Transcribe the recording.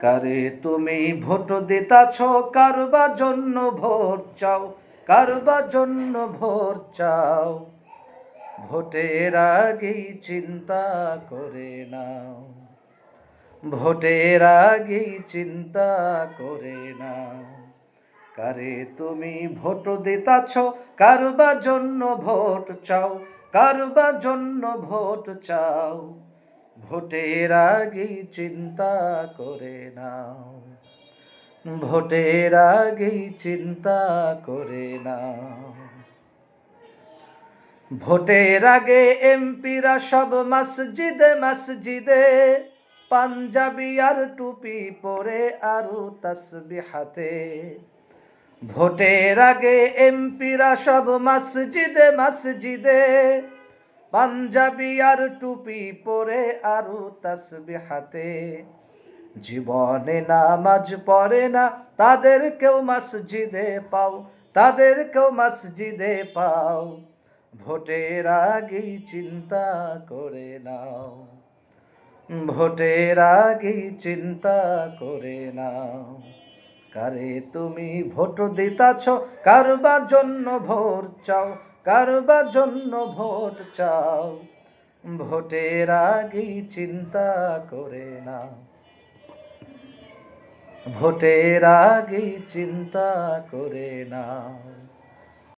কারে তুমি ভোট দিতাছ, কারবা জন্য ভোট চাও, কারবা জন্য ভোট চাও। ভোটের আগেই চিন্তা করে নাও, ভোটের আগেই চিন্তা করে নাও। কারে তুমি ভোট দিতাছ, কারবা জন্য ভোট চাও, কারবা জন্য ভোট চাও। ভোটের আগেই চিন্তা করে নাও, ভোটের আগেই চিন্তা করে নাও। ভোটের আগে এমপিরা সব মসজিদে মসজিদে, পাঞ্জাবি আর টুপি পরে আরো তাসবিহ হাতে। ভোটের আগে এমপিরা সব মসজিদে মসজিদে, পাঞ্জাবি আর টুপি পরে আরো তাসবিহ হাতে। জীবনে নামাজ পড়ে না, তাদেরকেও মসজিদে পাও, তাদেরকেও মসজিদে পাও। ভোটের আগেই চিন্তা করে নাও, ভোটের আগেই চিন্তা করে নাও। কারে তুমি ভোট দিতাছ, কারবা জন্য ভোট চাও, কারবা জন্য ভোট চাও। ভোটের আগেই চিন্তা করে নাও, ভোটের আগেই চিন্তা করে নাও।